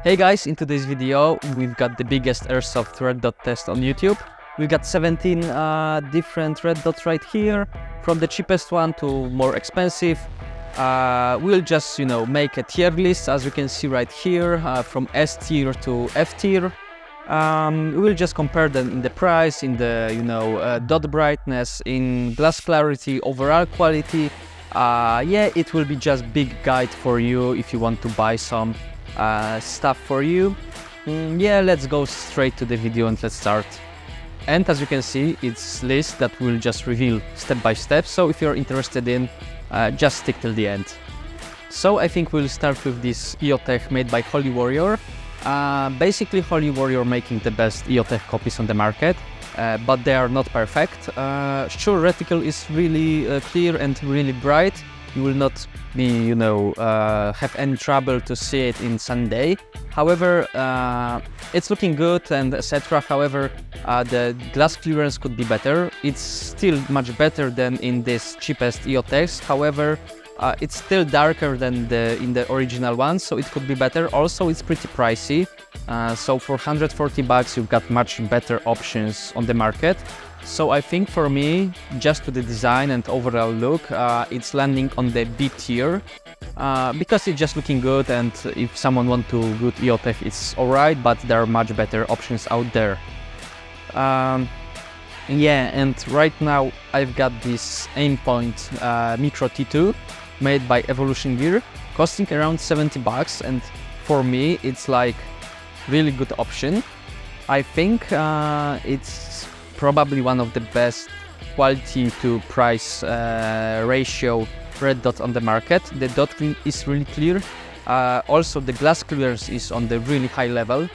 Hey guys, in today's video we've got the biggest airsoft red dot test on YouTube. We've got 17 different red dots right here, from the cheapest one to more expensive. We'll just, make a tier list, as you can see right here, from S tier to F tier. We'll just compare them in the price, in the dot brightness, in glass clarity, overall quality. It will be just big guide for you if you want to buy some stuff for you. Let's go straight to the video and let's start. And as you can see, it's list that will just reveal step by step, so if you're interested in, just stick till the end. So I think we'll start with this EOTech made by Holy Warrior. Basically Holy Warrior making the best EOTech copies on the market, but they are not perfect. Sure, reticle is really clear and really bright. You will not be, have any trouble to see it in Sunday. However, it's looking good and etc. However, the glass clearance could be better. It's still much better than in this cheapest EOTechs. However, it's still darker than in the original one, so it could be better. Also, it's pretty pricey. So for 140 bucks, you've got much better options on the market. So I think for me, just to the design and overall look, it's landing on the B tier, because it's just looking good, and if someone wants to good EOTech, it's alright, but there are much better options out there. And right now I've got this Aimpoint Micro T2 made by Evolution Gear, costing around 70 bucks, and for me it's like really good option. I think it's probably one of the best quality to price ratio red dot on the market. The dot is really clear. Also the glass clearance is on the really high level.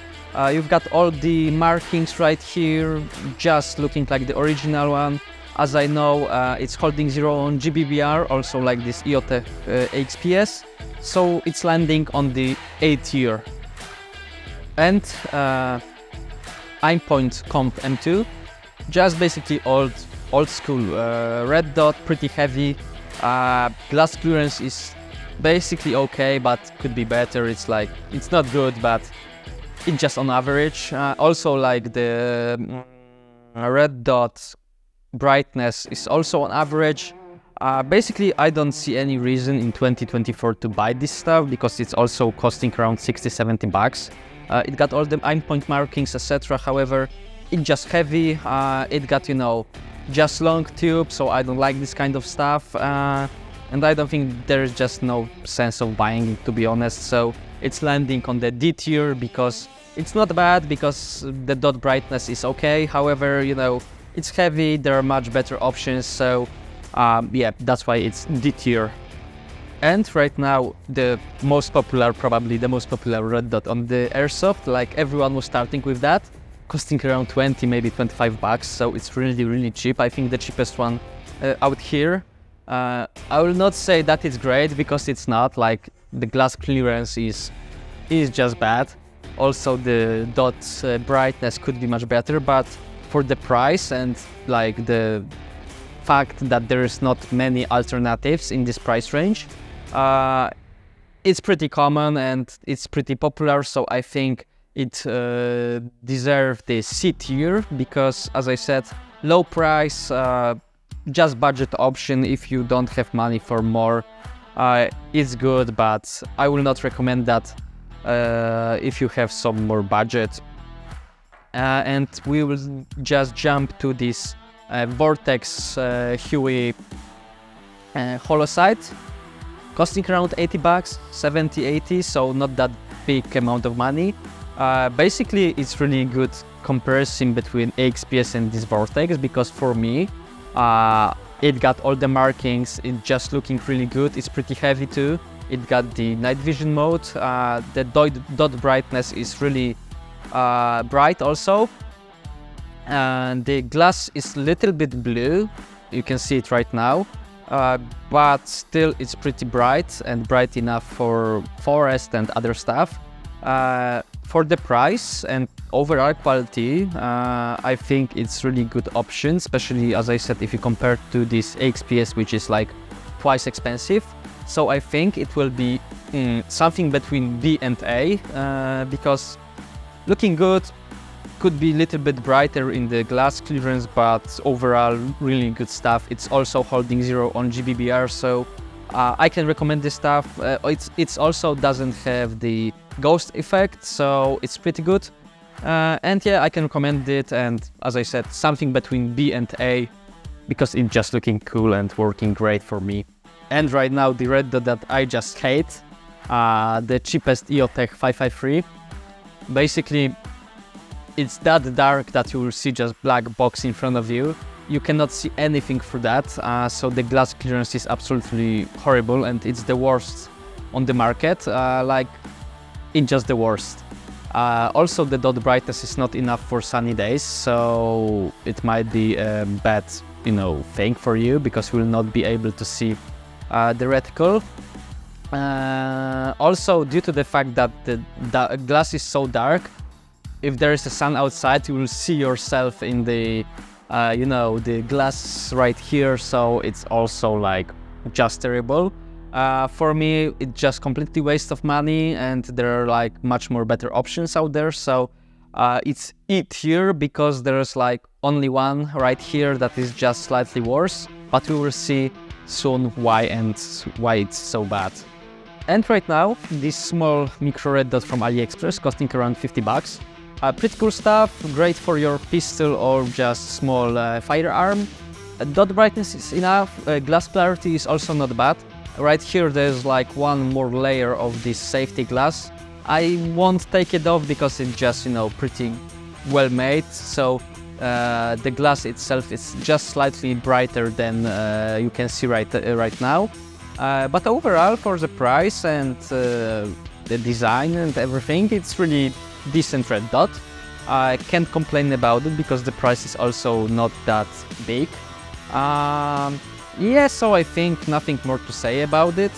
You've got all the markings right here, just looking like the original one. As I know, it's holding 0 on GBBR, also like this EOTech AXPS, so it's landing on the A tier. And Aimpoint CompM2, just basically old school red dot, pretty heavy. Glass clearance is basically okay, but could be better. It's not good, but it's just on average. Also, like the red dot brightness is also on average. Basically, I don't see any reason in 2024 to buy this stuff, because it's also costing around 60-70 bucks. It got all the Aimpoint markings, etc. However, it's just heavy. It got, just long tube, so I don't like this kind of stuff. And I don't think there's just no sense of buying it, to be honest. So it's landing on the D tier, because it's not bad, because the dot brightness is okay. However, it's heavy, there are much better options, so that's why it's D tier. And right now, probably the most popular red dot on the Airsoft, like everyone was starting with that, costing around 20, maybe 25 bucks, so it's really, really cheap. I think the cheapest one out here. I will not say that it's great, because it's not. Like, the glass clearance is just bad. Also, the dot brightness could be much better, but for the price and like the fact that there is not many alternatives in this price range, it's pretty common and it's pretty popular, so I think it deserves the C tier, because, as I said, low price, just budget option. If you don't have money for more, it's good, but I will not recommend that if you have some more budget. And we will just jump to this Vortex Huey holo sight, costing around 80 bucks, 70-80, so not that big amount of money. Basically, it's really good comparison between AXPS and this Vortex, because for me, it got all the markings, it's just looking really good. It's pretty heavy too. It got the night vision mode. The dot brightness is really bright also. And the glass is a little bit blue. You can see it right now. But still it's pretty bright, and bright enough for forest and other stuff. For the price and overall quality, I think it's really good option, especially, as I said, if you compare to this AXPS, which is like twice expensive. So I think it will be something between B and A, because looking good, could be a little bit brighter in the glass clearance, but overall really good stuff. It's also holding 0 on GBBR, so I can recommend this stuff. It's also doesn't have the ghost effect, so it's pretty good. And yeah, I can recommend it, and as I said, something between B and A, because it's just looking cool and working great for me. And right now the red dot that I just hate, the cheapest EOTech 553. Basically, it's that dark that you will see just black box in front of you. You cannot see anything through that, so the glass clearance is absolutely horrible, and it's the worst on the market, like it's just the worst. Also, the dot brightness is not enough for sunny days, so it might be a bad, thing for you, because you will not be able to see the reticle. Also, due to the fact that the glass is so dark, if there is a sun outside, you will see yourself in the, the glass right here, so it's also like just terrible. For me, it's just completely waste of money, and there are like much more better options out there. So it's it here, because there's like only one right here that is just slightly worse, but we will see soon why it's so bad. And right now, this small micro red dot from AliExpress costing around 50 bucks. Pretty cool stuff, great for your pistol or just small firearm. Dot brightness is enough, glass clarity is also not bad. Right here there's like one more layer of this safety glass. I won't take it off because it's just, pretty well made. So the glass itself is just slightly brighter than you can see right now. But overall, for the price and the design and everything, it's really decent red dot. I can't complain about it because the price is also not that big. Yeah, so I think nothing more to say about it.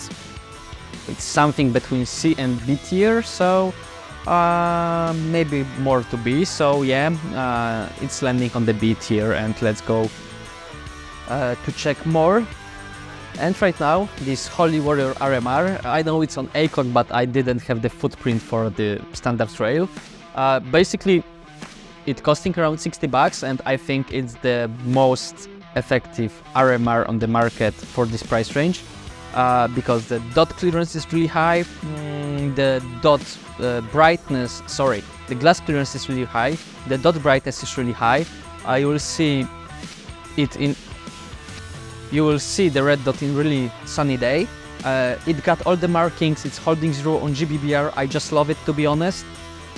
It's something between C and B tier, so maybe more to B. So yeah, it's landing on the B tier, and let's go to check more. And right now, this Holy Warrior RMR, I know it's on ACOG, but I didn't have the footprint for the standard trail. Basically, it's costing around 60 bucks, and I think it's the most effective RMR on the market for this price range, because the dot clearance is really high, the glass clearance is really high, the dot brightness is really high. You will see the red dot in really sunny day. It got all the markings, it's holding 0 on GBBR, I just love it, to be honest.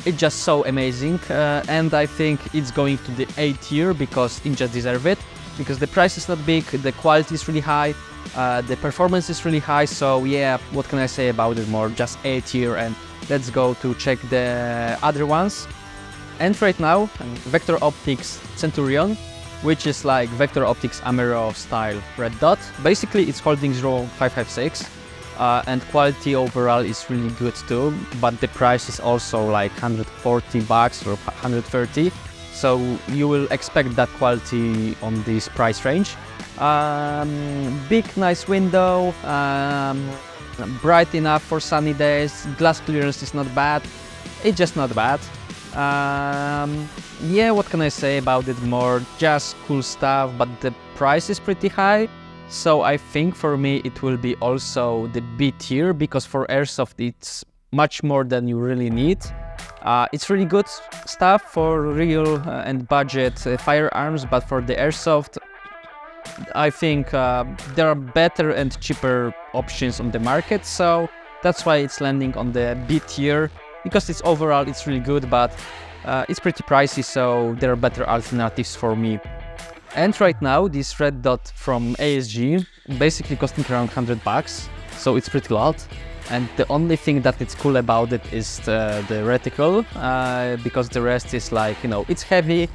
It's just so amazing, and I think it's going to the A tier because it just deserves it, because the price is not big, the quality is really high, the performance is really high, so yeah, what can I say about it more, just A tier. And let's go to check the other ones. And right now, Vector Optics Centurion, which is like Vector Optics Amero style red dot. Basically, it's holding 0.556, and quality overall is really good too, but the price is also like 140 bucks or 130, so you will expect that quality on this price range. Big nice window, bright enough for sunny days, glass clearance is not bad, it's just not bad. Yeah, what can I say about it more, just cool stuff, but the price is pretty high, so I think for me it will be also the B tier, because for Airsoft it's much more than you really need. It's really good stuff for real and budget firearms, but for the Airsoft I think there are better and cheaper options on the market, so that's why it's landing on the B tier, because it's overall it's really good, but it's pretty pricey, so there are better alternatives for me. And right now, this red dot from ASG, basically costing around 100 bucks, so it's pretty lot. And the only thing that is cool about it is the reticle, because the rest is like, it's heavy,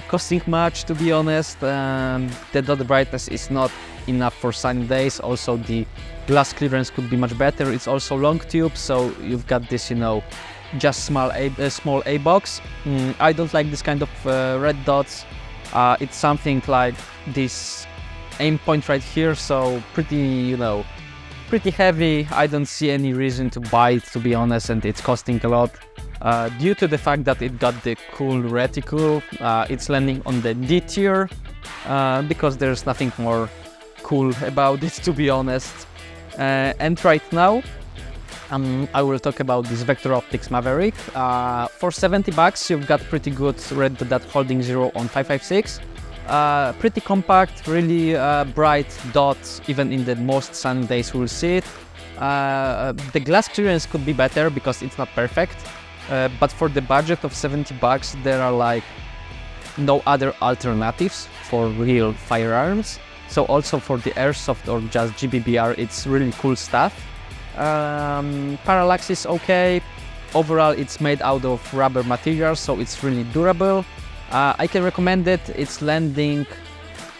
costing much, to be honest. The dot brightness is not enough for sunny days. Also, the glass clearance could be much better. It's also long tube, so you've got this, just small A box. I don't like this kind of red dots. It's something like this Aimpoint right here, so pretty, pretty heavy. I don't see any reason to buy it, to be honest, and it's costing a lot. Due to the fact that it got the cool reticle, it's landing on the D tier, because there's nothing more cool about it, to be honest. And right now, I will talk about this Vector Optics Maverick. For 70 bucks, you've got pretty good red dot holding zero on 5.56. Pretty compact, really bright dots, even in the most sunny days we'll see it. The glass clearance could be better because it's not perfect, but for the budget of 70 bucks, there are like no other alternatives for real firearms. So also for the Airsoft or just GBBR, it's really cool stuff. Parallax is okay. Overall, it's made out of rubber material, so it's really durable. I can recommend it. It's landing,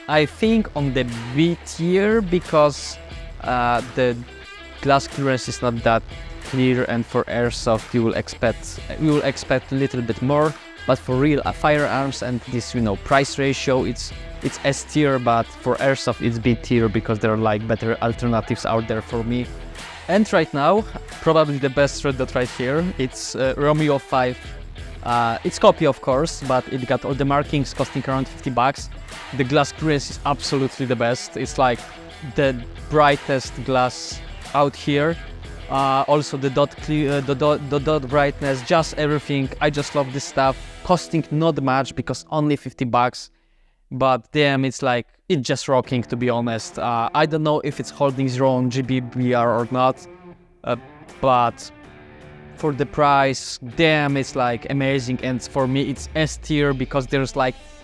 I think, on the B tier because the glass clearance is not that clear, and for Airsoft you will expect a little bit more. But for real firearms and this, price ratio, it's S tier, but for Airsoft it's B tier because there are like better alternatives out there for me. And right now, probably the best red dot right here, it's Romeo 5. It's copy, of course, but it got all the markings, costing around 50 bucks. The glass clearance is absolutely the best. It's like the brightest glass out here. Also the dot brightness, just everything. I just love this stuff. Costing not much because only 50 bucks. But damn, it's just rocking, to be honest. I don't know if it's holding zero on GBBR or not, but for the price, damn, it's amazing. And for me, it's S tier because there's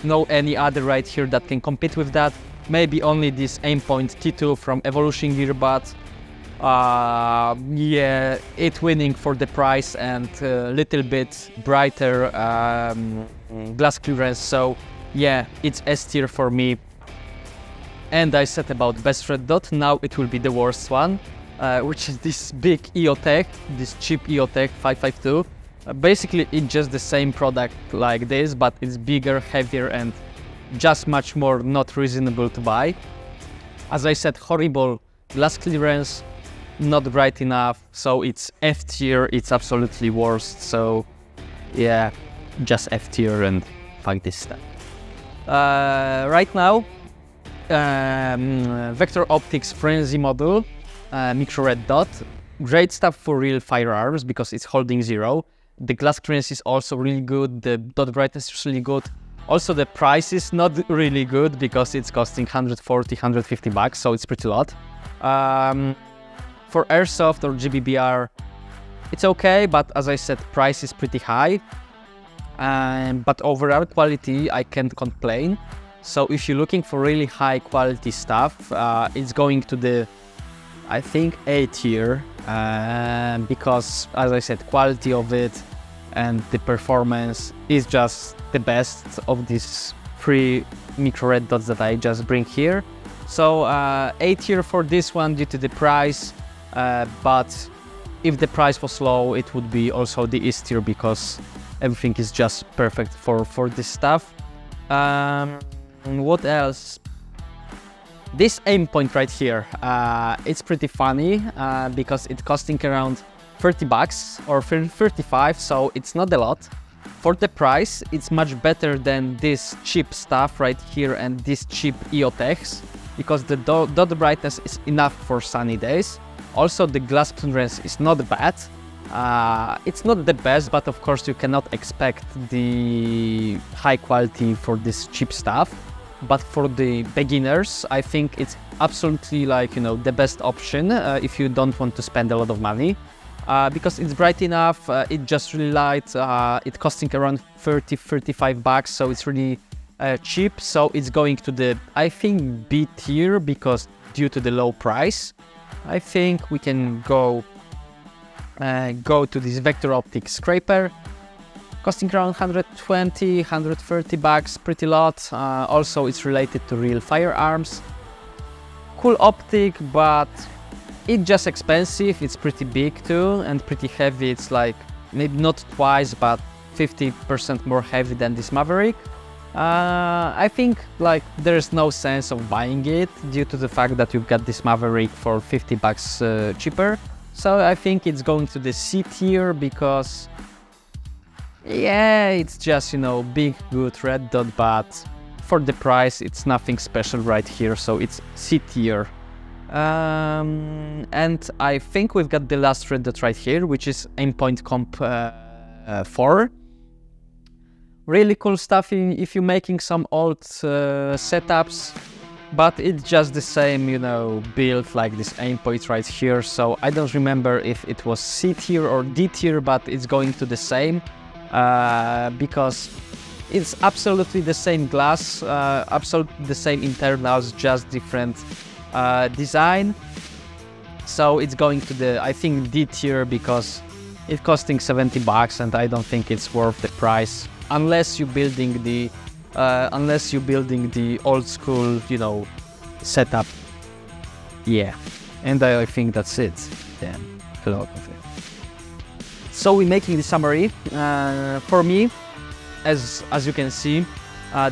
no any other right here that can compete with that. Maybe only this Aimpoint T2 from Evolution Gear, but yeah, it's winning for the price and a little bit brighter glass clearance. So yeah, it's S tier for me. And I said about best red dot, now it will be the worst one, which is this big EOTech, this cheap EOTech 552. Basically, it's just the same product like this, but it's bigger, heavier, and just much more not reasonable to buy. As I said, horrible glass clearance, not bright enough, so it's F tier, it's absolutely worst. So yeah, just F tier and fuck this stuff. Right now, Vector Optics Frenzy model, micro red dot, great stuff for real firearms because it's holding zero. The glass clearance is also really good, the dot brightness is really good. Also the price is not really good because it's costing 140, 150 bucks, so it's pretty lot. For Airsoft or GBBR, it's okay, but as I said, price is pretty high. But overall quality, I can't complain. So if you're looking for really high quality stuff, it's going to the, I think, A tier, because as I said, quality of it and the performance is just the best of these three micro red dots that I just bring here. So A tier for this one due to the price, but if the price was low, it would be also the S tier because everything is just perfect for this stuff. What else? This Aimpoint right here, it's pretty funny because it's costing around 30 bucks or 35, so it's not a lot. For the price, it's much better than this cheap stuff right here and this cheap EOTechs because the dot brightness is enough for sunny days. Also, the glass clearance is not bad. It's not the best, but of course you cannot expect the high quality for this cheap stuff. But for the beginners, I think it's absolutely the best option if you don't want to spend a lot of money. Because it's bright enough, it's just really light, it's costing around 30-35 bucks, so it's really cheap. So it's going to the, I think, B tier because due to the low price. I think we can go to this Vector Optics Scraper, costing around 120-130 bucks, pretty lot. Also, it's related to real firearms. Cool optic, but it's just expensive. It's pretty big too and pretty heavy. It's maybe not twice, but 50% more heavy than this Maverick. I think like there's no sense of buying it due to the fact that you've got this Maverick for 50 bucks cheaper. So I think it's going to the C tier because yeah, it's just, you know, big good red dot, but for the price it's nothing special right here, so it's C tier. And I think we've got the last red dot right here, which is Aimpoint CompM2. Really cool stuff if you're making some old setups, but it's just the same, you know, build like this Aimpoint right here. So I don't remember if it was C tier or D tier, but it's going to the same because it's absolutely the same glass, absolutely the same internals, just different design. So it's going to the, I think, D tier because it's costing 70 bucks and I don't think it's worth the price unless you're building the old school, you know, setup. Yeah, and I think that's it. Then a lot of it. So we're making the summary. For me, as you can see,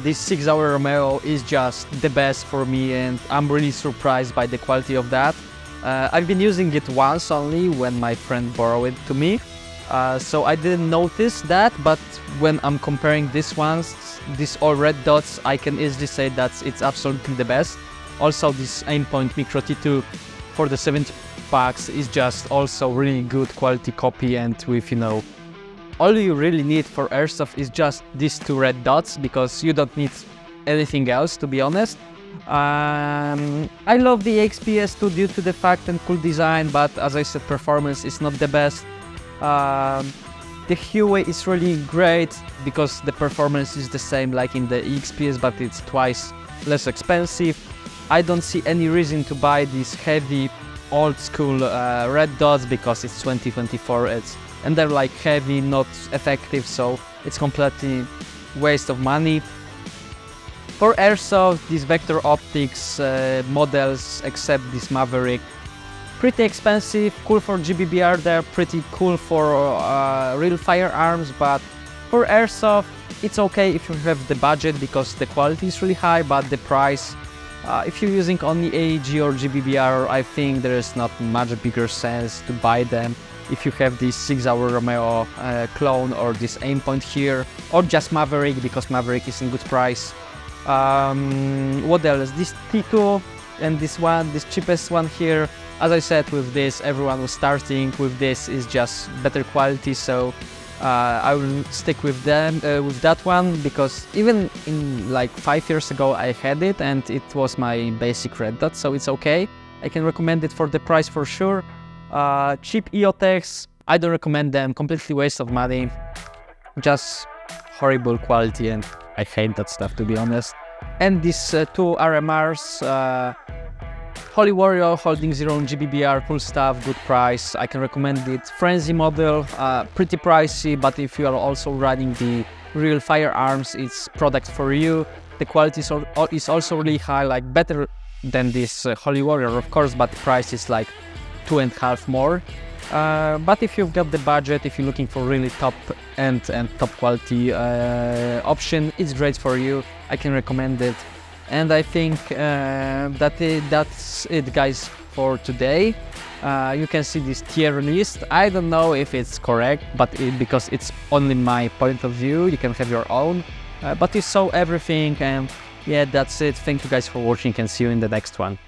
this 6-hour Romeo is just the best for me, and I'm really surprised by the quality of that. I've been using it once only when my friend borrowed it to me, so I didn't notice that, but when I'm comparing these ones, these all red dots, I can easily say that it's absolutely the best. Also, this Aimpoint Micro T2 for the 70 bucks is just also really good quality copy, and with, you know, all you really need for Airsoft is just these 2 red dots, because you don't need anything else, to be honest. I love the XPS2 due to the fact and cool design, but as I said, performance is not the best. The Huawei is really great because the performance is the same like in the XPS, but it's twice less expensive. I don't see any reason to buy these heavy old school red dots because it's 2024 and they're like heavy, not effective, so it's completely waste of money. For Airsoft, these Vector Optics models, except this Maverick, pretty expensive, cool for GBBR, they're pretty cool for real firearms, but for Airsoft, it's okay if you have the budget because the quality is really high, but the price, if you're using only AEG or GBBR, I think there is not much bigger sense to buy them. If you have this 6-hour Romeo clone or this Aimpoint here, or just Maverick, because Maverick is in good price. What else? This T2 and this one, this cheapest one here. As I said, with this, everyone was starting with this, is just better quality, so I will stick with them, with that one, because even in like 5 years ago I had it and it was my basic red dot, so it's okay. I can recommend it for the price for sure. Cheap EOTechs, I don't recommend them, completely waste of money, just horrible quality, and I hate that stuff, to be honest. And these 2 RMRs, Holy Warrior holding 0 on GBBR, cool stuff, good price, I can recommend it. Frenzy model, pretty pricey, but if you are also running the real firearms, it's product for you. The quality is also really high, like better than this Holy Warrior, of course, but the price is like 2.5 more. But if you've got the budget, if you're looking for really top end and top quality option, it's great for you. I can recommend it. And I think that's it, guys, for today. You can see this tier list. I don't know if it's correct, but because it's only my point of view, you can have your own. But you saw everything, and yeah, that's it. Thank you guys for watching, and see you in the next one.